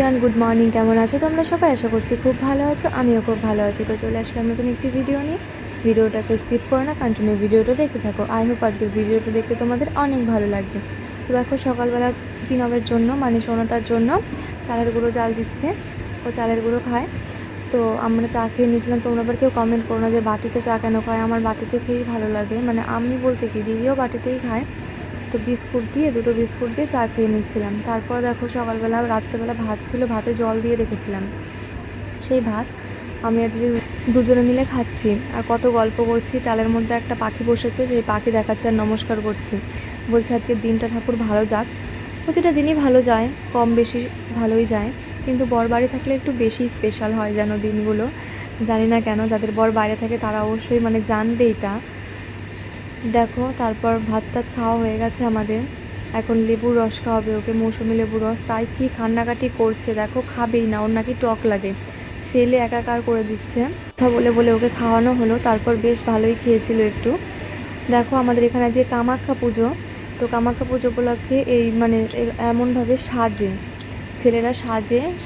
Everyone, good morning. কেমন আছো তোমরা সবাই? আশা করছি খুব ভালো আছো। আমিও খুব ভালো আছি। তো চলে আসলাম নতুন একটি ভিডিও নিয়ে। ভিডিওটাকে স্কিপ করো না, কন্টিনিউ ভিডিওটা দেখতে থাকো। আই হোপ আজকের ভিডিওটা দেখতে তোমাদের অনেক ভালো লাগবে। তো দেখো, সকালবেলা তিনবের জন্য মানে সোনাটার জন্য চালের গুঁড়ো জাল দিচ্ছে। ও চালের গুঁড়ো খায়। তো আমরা চা খেয়ে নিয়েছিলাম। তোমরা আবার কেউ কমেন্ট করো না যে বাটিতে চা কেন খায়। আমার বাটিতে খেয়েই ভালো লাগে, মানে আমি বলতে কি দিদিও বাটিতেই খায়। তো দুটো বিস্কুট দিয়ে চা খেয়ে নিচ্ছিলাম। তারপর দেখো, সকালবেলা রাত্রেবেলা ভাত ছিল, ভাতে জল দিয়ে রেখেছিলাম। সেই ভাত আমি আর দিদি দুজনে মিলে খাচ্ছি আর কত গল্প করছি। চালের মধ্যে একটা পাখি বসেছে, সেই পাখি দেখাচ্ছে আর নমস্কার করছি। বলছে আজকের দিনটা ঠাকুর ভালো যাক। প্রতিটা দিনই ভালো যায়, কম বেশি ভালোই যায়, কিন্তু বর বাড়ি থাকলে একটু বেশি স্পেশাল হয় যেন দিনগুলো। জানি না কেন, যাদের বর বাইরে থাকে তারা অবশ্যই মানে জানবে এটা। দেখো, তারপর ভাত টাত খাওয়া হয়ে গেছে আমাদের। এখন লেবুর রস খাওয়াবে ওকে, মৌসুমি লেবুর রস। তাই কি কান্নাকাটি করছে দেখো, খাবেই না, ওর নাকি টক লাগে, ফেলে একাকার করে দিচ্ছে। কথা বলে বলে ওকে খাওয়ানো হলো, তারপর বেশ ভালোই খেয়েছিল একটু। দেখো, আমাদের এখানে যে কামাখ্যা পুজো, তো কামাখ্যা পুজো উপলক্ষে এই মানে এমনভাবে সাজে, ছেলেরা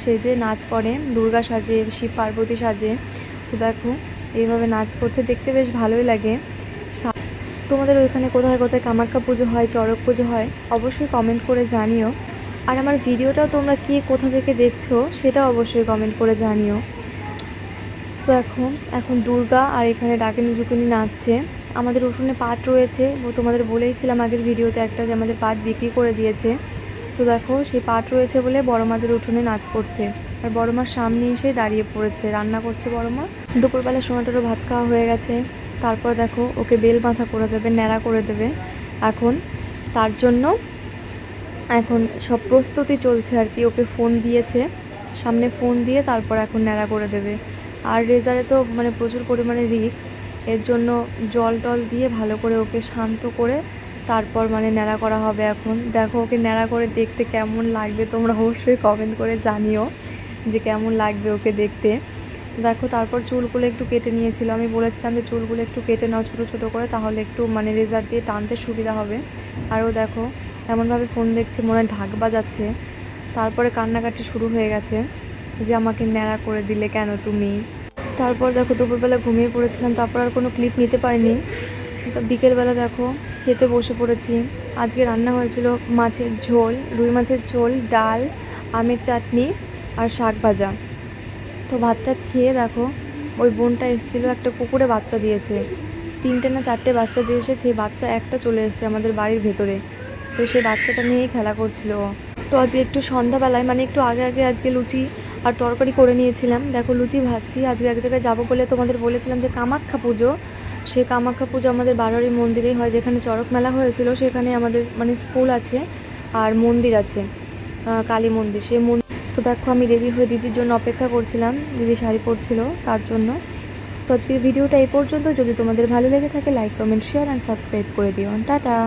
সেজে নাচ করে, দুর্গা সাজে, শিব পার্বতী সাজে। তো দেখো, এইভাবে নাচ করছে, দেখতে বেশ ভালোই লাগে। তোমাদের ওইখানে কোথায় কোথায় কামাখ্যা পুজো হয়, চড়ক পুজো হয়, অবশ্যই কমেন্ট করে জানিও। আর আমার ভিডিওটাও তোমরা কে কোথা থেকে দেখছো সেটাও অবশ্যই কমেন্ট করে জানিও। তো এখন দুর্গা আর এখানে ডাকিনী ঝুঁকিনি নাচছে। আমাদের উঠোনে পাট রয়েছে, তোমাদের বলেইছিলাম আগের ভিডিওতে একটা, যে আমাদের পাট বিক্রি করে দিয়েছে। তো দেখো, সেই পাট রয়েছে বলে বড় মাদের উঠোনে নাচ করছে। আর বড় মার সামনে এসে দাঁড়িয়ে পড়েছে, রান্না করছে বড় মা। দুপুরবেলা সোনাটারও ভাত খাওয়া হয়ে গেছে। তারপর দেখো, ওকে বেল বাঁধা করে দেবে, ন্যাড়া করে দেবে এখন। তার জন্য এখন সব প্রস্তুতি চলছে আর কি। ওকে ফোন দিয়েছে, সামনে ফোন দিয়ে তারপর এখন ন্যাড়া করে দেবে। আর রেজারে তো মানে প্রচুর পরিমাণে রিস্ক, এর জন্য জল টল দিয়ে ভালো করে ওকে শান্ত করে তারপর মানে ন্যাড়া করা হবে এখন। দেখো, ওকে ন্যাড়া করে দেখতে কেমন লাগবে তোমরা অবশ্যই কমেন্ট করে জানিও যে কেমন লাগবে ওকে দেখতে। দেখো, তারপর চুলগুলো একটু কেটে নিয়েছিল। আমি বলেছিলাম যে চুলগুলো একটু কেটে নাও ছোটো ছোটো করে, তাহলে একটু মানে রেজার দিয়ে টানতে সুবিধা হবে। আরও দেখো, এমনভাবে ফোন দেখছে, মনে হয় ঢাক বাজাচ্ছে। তারপরে কান্নাকাটি শুরু হয়ে গেছে যে আমাকে ন্যাড়া করে দিলে কেন তুমি। তারপর দেখো, দুপুরবেলা ঘুমিয়ে পড়েছিলাম, তারপর আর কোনো ক্লিপ নিতে পারিনি। বিকেলবেলা দেখো, খেতে বসে পড়েছি। আজকে রান্না হয়েছিল মাছের ঝোল, রুই মাছের ঝোল, ডাল, আমের চাটনি আর শাক ভাজা। তো ভাতটা খেয়ে দেখো, ওই বোনটা এসেছিলো, একটা কুকুরে বাচ্চা দিয়েছে, 3টে না 4টে বাচ্চা দিয়েছে। সেই বাচ্চা একটা চলে এসেছে আমাদের বাড়ির ভেতরে। তো সেই বাচ্চাটা নিয়েই খেলা করছিল। তো আজকে একটু সন্ধ্যাবেলায় মানে একটু আগে আগে আজকে লুচি আর তরকারি করে নিয়েছিলাম। দেখো, লুচি ভাজছি। আজকে এক জায়গায় যাবো বলে তোমাদের বলেছিলাম যে কামাখ্যা পুজো, সে কামাখ্যা পুজো আমাদের বারোয়ারি মন্দিরেই হয়, যেখানে চড়ক মেলা হয়েছিল। সেখানে আমাদের মানে স্কুল আছে আর মন্দির আছে, কালী মন্দির, সেই মন্দির। তো দেখো, আমি রেডি হয়ে দিদির জন্য অপেক্ষা করছিলাম, দিদি শাড়ি পরছিল তার জন্য। তো আজকের ভিডিওটা এই পর্যন্ত। যদি তোমাদের ভালো লেগে থাকে, like, comment, share and subscribe করে দিও। টাটা।